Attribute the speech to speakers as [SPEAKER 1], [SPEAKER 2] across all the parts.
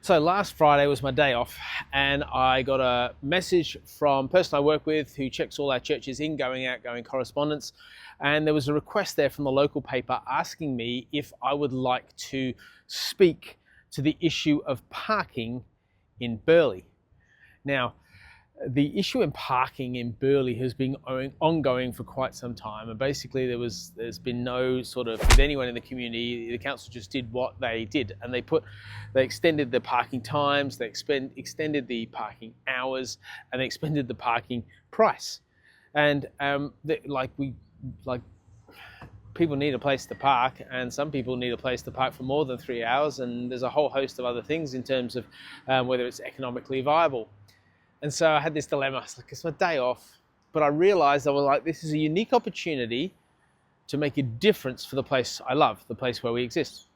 [SPEAKER 1] So last Friday was my day off, and I got a message from a person I work with who checks all our churches in, outgoing correspondence, and there was a request there from the local paper asking me if I would like to speak to the issue of parking in Burleigh. Now, the issue in parking in Burleigh has been ongoing for quite some time, and basically there's been no sort of, with anyone in the community, the council just did what they did, and they extended the parking times, they extended the parking hours, and they extended the parking price. And people need a place to park, and some people need a place to park for more than 3 hours, and there's a whole host of other things in terms of whether it's economically viable. And so I had this dilemma. I was like, it's my day off, but I realized this is a unique opportunity to make a difference for the place I love, the place where we exist.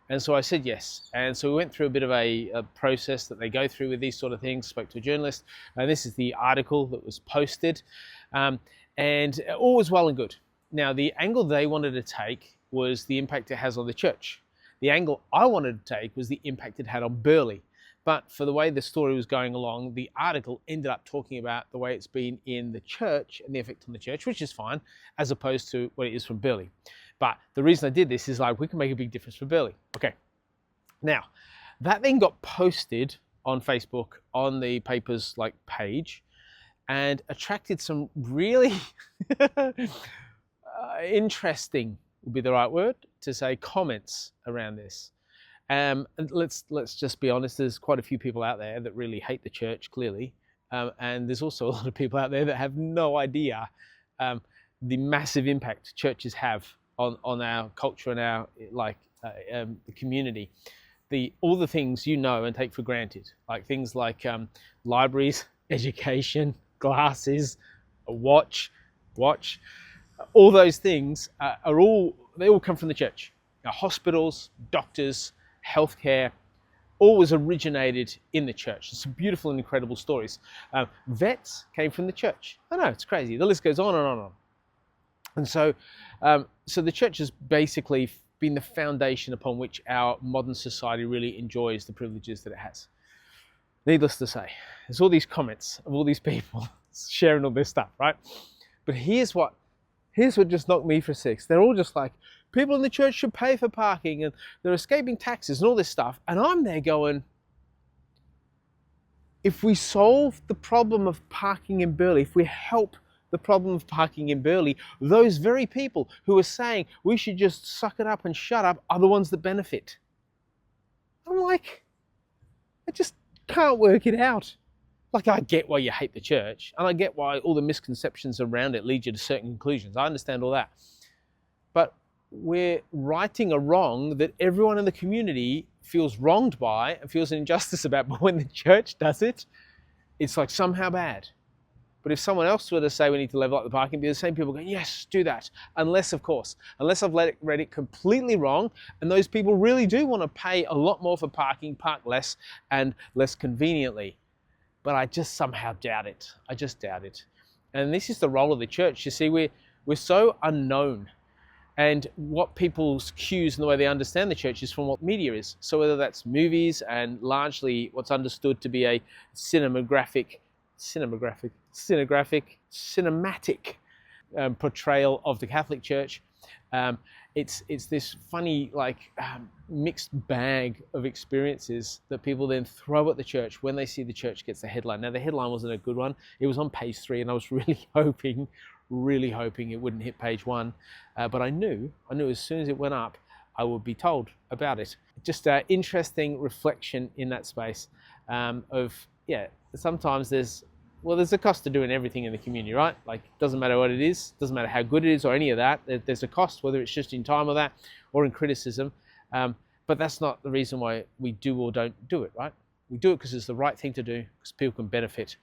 [SPEAKER 1] And so I said yes. And so we went through a bit of a process that they go through with these sort of things, spoke to a journalist, and this is the article that was posted, and all was well and good. Now, the angle they wanted to take was the impact it has on the church. The angle I wanted to take was the impact it had on Burleigh. But for the way the story was going along, the article ended up talking about the way it's been in the church and the effect on the church, which is fine, as opposed to what it is from Burleigh. But the reason I did this is we can make a big difference for Burleigh. Okay. Now, that then got posted on Facebook on the paper's page and attracted some really interesting, would be the right word to say, comments around this. And let's just be honest, there's quite a few people out there that really hate the church, clearly. And there's also a lot of people out there that have no idea the massive impact churches have on our culture and our community. All the things you know and take for granted, things like libraries, education, glasses, a watch, all those things they all come from the church. Now, hospitals, doctors, healthcare, always originated in the church. Some beautiful and incredible stories. Vets came from the church. I know, it's crazy. The list goes on and on and on. And so the church has basically been the foundation upon which our modern society really enjoys the privileges that it has. Needless to say, there's all these comments of all these people sharing all this stuff, right? But here's what just knocked me for six. They're all just people in the church should pay for parking and they're escaping taxes and all this stuff. And I'm there going, if we solve the problem of parking in Burleigh, if we help the problem of parking in Burleigh, those very people who are saying we should just suck it up and shut up are the ones that benefit. I'm I just can't work it out. I get why you hate the church, and I get why all the misconceptions around it lead you to certain conclusions. I understand all that. But we're righting a wrong that everyone in the community feels wronged by and feels an injustice about. But when the church does it, it's somehow bad. But if someone else were to say we need to level up the parking, it'd be the same people going, yes, do that. Unless I've read it completely wrong, and those people really do want to pay a lot more for parking, park less and less conveniently. But I just somehow doubt it. I just doubt it. And this is the role of the church. You see, we're so unknown. And what people's cues and the way they understand the church is from what media is. So whether that's movies and largely what's understood to be a cinematic portrayal of the Catholic Church, it's this funny mixed bag of experiences that people then throw at the church when they see the church gets the headline. Now, the headline wasn't a good one. It was on page 3, and I was really hoping it wouldn't hit page 1. But I knew as soon as it went up, I would be told about it. Just an interesting reflection in that space sometimes there's a cost to doing everything in the community, right? Doesn't matter what it is, doesn't matter how good it is or any of that. There's a cost, whether it's just in time or that, or in criticism. But that's not the reason why we do or don't do it, right? We do it because it's the right thing to do, because people can benefit,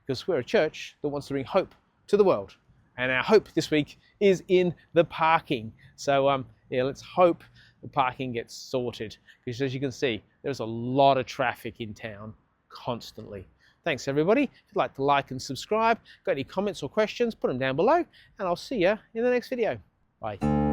[SPEAKER 1] because we're a church that wants to bring hope to the world. And our hope this week is in the parking. So let's hope the parking gets sorted, because as you can see, there's a lot of traffic in town constantly. Thanks, everybody. If you'd like to like and subscribe, got any comments or questions, put them down below, and I'll see you in the next video. Bye.